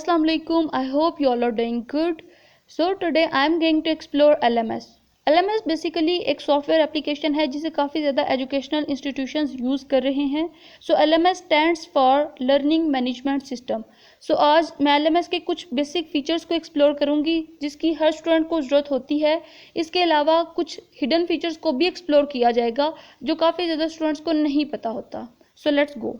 Assalamu alaikum. I hope you all are doing good. So today I am going to explore LMS. LMS basically एक software application है जिसे काफ़ी ज़्यादा educational institutions use कर रहे हैं. So LMS stands for learning management system. So आज मैं LMS के कुछ बेसिक फीचर्स को एक्सप्लोर करूंगी जिसकी हर स्टूडेंट को ज़रूरत होती है. इसके अलावा कुछ हिडन फीचर्स को भी एक्सप्लोर किया जाएगा जो काफ़ी ज़्यादा स्टूडेंट्स को नहीं पता होता. So let's go.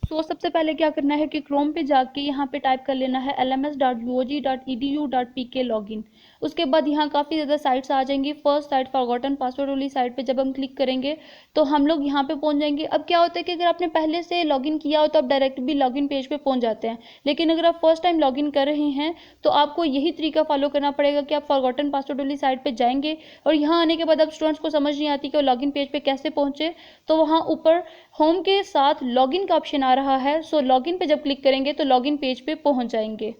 सबसे पहले क्या करना है कि क्रोम पे जाके यहाँ पे टाइप कर लेना है lms.uog.edu.pk लॉगिन. उसके बाद यहाँ काफ़ी ज़्यादा साइट्स आ जाएंगी. फर्स्ट साइट फॉरगॉटन पासवर्ड वाली साइट पे जब हम क्लिक करेंगे तो हम लोग यहाँ पे पहुँच जाएंगे. अब क्या होता है कि अगर आपने पहले से लॉगिन किया हो तो आप डायरेक्ट भी लॉगिन पेज पे पहुँच जाते हैं, लेकिन अगर आप फर्स्ट टाइम लॉगिन कर रहे हैं तो आपको यही तरीका फॉलो करना पड़ेगा कि आप फॉरगॉटन पासवर्ड वाली साइट पर जाएंगे और यहाँ आने के बाद अब स्टूडेंट्स को समझ नहीं आती कि वो लॉगिन पेज पर कैसे पहुँचे, तो वहाँ ऊपर होम के साथ लॉगिन का ऑप्शन आ रहा है. सो लॉगिन पे जब क्लिक करेंगे तो लॉगिन पेज पे पहुंच जाएंगे.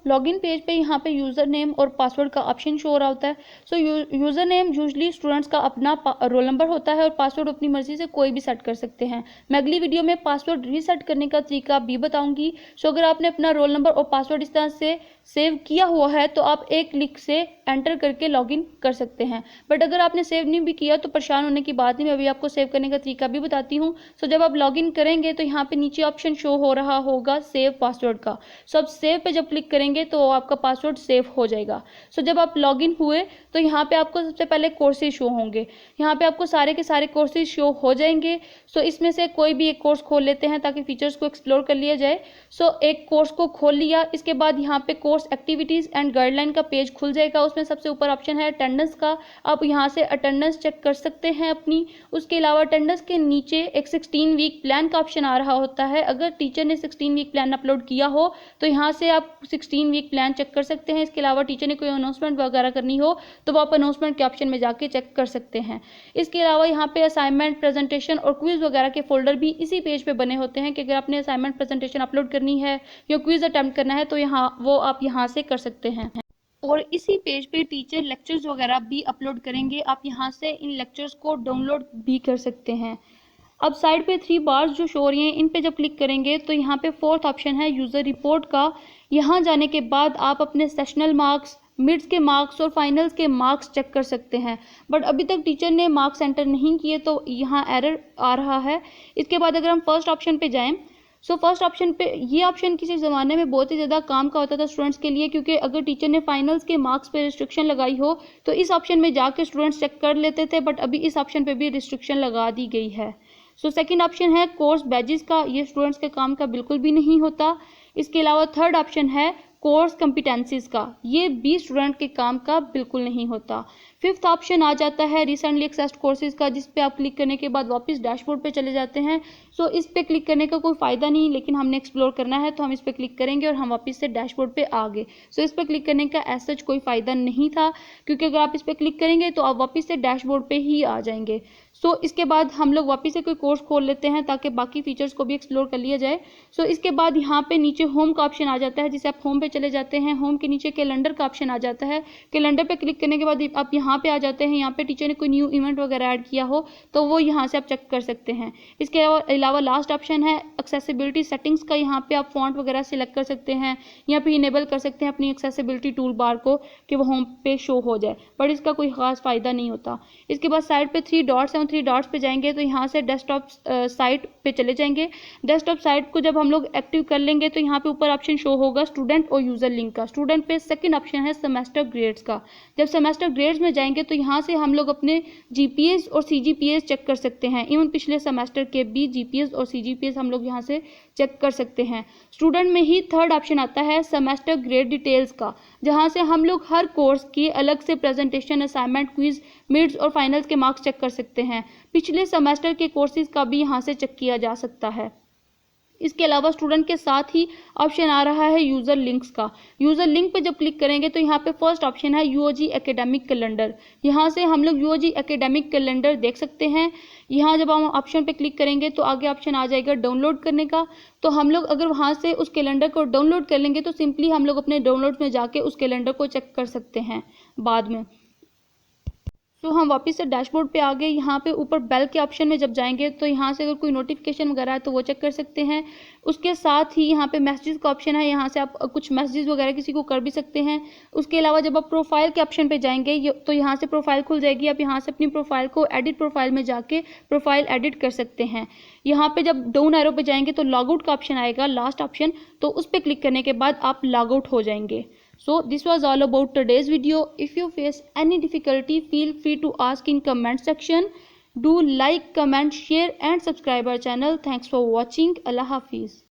लॉगिन पेज पे यहाँ पे यूज़र नेम और पासवर्ड का ऑप्शन शो हो रहा होता है. यूज़र नेम यूजली स्टूडेंट्स का अपना रोल नंबर होता है और पासवर्ड अपनी मर्जी से कोई भी सेट कर सकते हैं. मैं अगली वीडियो में पासवर्ड रीसेट करने का तरीका भी बताऊंगी. अगर आपने अपना रोल नंबर और पासवर्ड इस तरह से सेव किया हुआ है तो आप एक क्लिक से एंटर करके लॉगिन कर सकते हैं. बट अगर आपने सेव नहीं भी किया तो परेशान होने की बात नहीं, मैं अभी आपको सेव करने का तरीका भी बताती हूँ. जब आप लॉगिन करेंगे तो यहाँ पे नीचे ऑप्शन शो हो रहा होगा सेव पासवर्ड का. अब सेव पे जब क्लिक करेंगे तो आपका पासवर्ड सेव हो जाएगा. जब आप लॉगिन हुए तो यहाँ पे आपको सबसे पहले कोर्सेज शो होंगे. यहाँ पे आपको सारे के सारे कोर्सेज शो हो जाएंगे. इसमें से कोई भी एक कोर्स खोल लेते हैं ताकि फीचर्स को एक्सप्लोर कर लिया जाए. एक कोर्स को खोल लिया, इसके बाद यहाँ पे कोर्स एक्टिविटीज़ एंड गाइडलाइन का पेज खुल जाएगा. उसमें सबसे ऊपर ऑप्शन है अटेंडेंस का. आप यहाँ से अटेंडेंस चेक कर सकते हैं अपनी. उसके अलावा अटेंडेंस के नीचे एक 16 वीक प्लान का ऑप्शन आ रहा होता है. अगर टीचर ने 16 वीक प्लान अपलोड किया हो तो यहाँ से आप 16 वीक प्लान चेक कर सकते हैं. इसके अलावा टीचर ने कोई अनाउंसमेंट वगैरह करनी हो तो वो आप अनाउंसमेंट के ऑप्शन में जाके चेक कर सकते हैं. इसके अलावा यहाँ पे असाइनमेंट, प्रेजेंटेशन और क्विज वगैरह के फोल्डर भी इसी पेज पे बने होते हैं कि अगर आपने असाइनमेंट, प्रेजेंटेशन अपलोड करनी है या क्विज अटेम्प्ट करना है तो वो आप यहाँ से कर सकते हैं. और इसी पेज पे टीचर लेक्चर्स वगैरह भी अपलोड करेंगे. आप यहाँ से इन लेक्चर्स को डाउनलोड भी कर सकते हैं. अब साइड पे 3 बार्स जो शो हो रही हैं इन पे जब क्लिक करेंगे तो यहाँ पे फोर्थ ऑप्शन है यूज़र रिपोर्ट का. यहाँ जाने के बाद आप अपने सेशनल मार्क्स, मिड्स के मार्क्स और फाइनल्स के मार्क्स चेक कर सकते हैं. बट अभी तक टीचर ने मार्क्स एंटर नहीं किए तो यहाँ एरर आ रहा है. इसके बाद अगर हम फर्स्ट ऑप्शन पे जाएं फर्स्ट ऑप्शन पे, ये ऑप्शन किसी ज़माने में बहुत ही ज़्यादा काम का होता था स्टूडेंट्स के लिए, क्योंकि अगर टीचर ने फाइनल्स के मार्क्स पे रिस्ट्रिक्शन लगाई हो तो इस ऑप्शन में जाके स्टूडेंट्स चेक कर लेते थे. बट अभी इस ऑप्शन पे भी रिस्ट्रिक्शन लगा दी गई है. सेकंड ऑप्शन है कोर्स बैजेस का. ये स्टूडेंट्स के काम का बिल्कुल भी नहीं होता. इसके अलावा थर्ड ऑप्शन है कोर्स कॉम्पिटेंसीज का. ये भी स्टूडेंट के काम का बिल्कुल नहीं होता. फिफ्थ ऑप्शन आ जाता है रिसेंटली एक्सेस्ड कोर्सेज का, जिस पे आप क्लिक करने के बाद वापस डैशबोर्ड पे चले जाते हैं. इस पे क्लिक करने का कोई फ़ायदा नहीं, लेकिन हमने एक्सप्लोर करना है तो हम इस पे क्लिक करेंगे और हम वापस से डैशबोर्ड पे आ गए. इस पे क्लिक करने का एज सच कोई फ़ायदा नहीं था, क्योंकि अगर आप इस पे क्लिक करेंगे तो आप वापस से डैशबोर्ड पे ही आ जाएंगे. इसके बाद हम लोग वापस से कोई कोर्स खोल लेते हैं ताकि बाकी फीचर्स को भी एक्सप्लोर कर लिया जाए. इसके बाद यहाँ पे नीचे होम का ऑप्शन आ जाता है, जिसे आप होम पे चले जाते हैं. होम के नीचे कैलेंडर का ऑप्शन आ जाता है. कैलेंडर पे क्लिक करने के बाद आप यहाँ पे आ जाते हैं. यहाँ पे टीचर ने कोई न्यू इवेंट वगैरह ऐड किया हो तो वो यहाँ से आप चेक कर सकते हैं. इसके अलावा लास्ट ऑप्शन है एक्सेसिबिलिटी सेटिंग्स का. यहाँ पे आप फॉन्ट वगैरह सिलेक्ट कर सकते हैं. यहाँ पे इनेबल कर सकते हैं अपनी एक्सेसिबिलिटी टूल बार को कि वो होम पे शो हो जाए, बट इसका कोई खास फायदा नहीं होता. इसके बाद साइड पे 3 डॉट्स हैं. 3 डॉट्स पे जाएंगे तो यहाँ से डेस्कटॉप साइट पे चले जाएंगे. डेस्कटॉप साइट को जब हम लोग एक्टिव कर लेंगे तो यहाँ पे ऊपर ऑप्शन शो होगा स्टूडेंट और यूजर लिंक का. स्टूडेंट पे सेकंड ऑप्शन है सेमेस्टर ग्रेड्स का. जब सेमेस्टर ग्रेड्स में जाएंगे तो यहाँ से हम लोग अपने जीपीएस और सीजीपीएस चेक कर सकते हैं. इवन पिछले सेमेस्टर के भी जीपीएस और सीजीपीएस हम लोग यहाँ से चेक कर सकते हैं. स्टूडेंट में ही थर्ड ऑप्शन आता है सेमेस्टर ग्रेड डिटेल्स का, जहाँ से हम लोग हर कोर्स की अलग से प्रेजेंटेशन, असाइनमेंट, क्विज, मिड्स और फाइनल्स के मार्क्स चेक कर सकते हैं. पिछले सेमेस्टर के कोर्सेज का भी यहाँ से चेक किया जा सकता है. इसके अलावा स्टूडेंट के साथ ही ऑप्शन आ रहा है यूज़र लिंक्स का. यूज़र लिंक पे जब क्लिक करेंगे तो यहाँ पे फर्स्ट ऑप्शन है यूओजी एकेडमिक कैलेंडर. यहाँ से हम लोग यूओजी एकेडमिक कैलेंडर देख सकते हैं. यहाँ जब हम ऑप्शन पे क्लिक करेंगे तो आगे ऑप्शन आ जाएगा डाउनलोड करने का. तो हम लोग अगर वहाँ से उस कैलेंडर को डाउनलोड कर लेंगे तो सिंपली हम लोग अपने डाउनलोड में जाके उस कैलेंडर को चेक कर सकते हैं बाद में. तो हम वापस से डैशबोर्ड पे आ गए। यहाँ पे ऊपर बेल के ऑप्शन में जब जाएंगे तो यहाँ से अगर कोई नोटिफिकेशन वगैरह है तो वो चेक कर सकते हैं। उसके साथ ही यहाँ पे मैसेजेस का ऑप्शन है, यहाँ से आप कुछ मैसेजेस वगैरह किसी को कर भी सकते हैं। उसके अलावा जब आप प्रोफाइल के ऑप्शन पे जाएंगे तो यहाँ से प्रोफाइल खुल जाएगी। आप यहाँ से अपनी प्रोफाइल को एडिट प्रोफाइल में जाके प्रोफाइल एडिट कर सकते हैं। यहाँ पे जब डाउन एरो पे जाएंगे तो लॉग आउट का ऑप्शन आएगा, लास्ट ऑप्शन, तो उस पर क्लिक करने के बाद आप लॉग आउट हो जाएंगे। So this was all about today's video. If you face any difficulty, feel free to ask in comment section. Do like, comment, share and subscribe our channel. Thanks for watching. Allah Hafiz.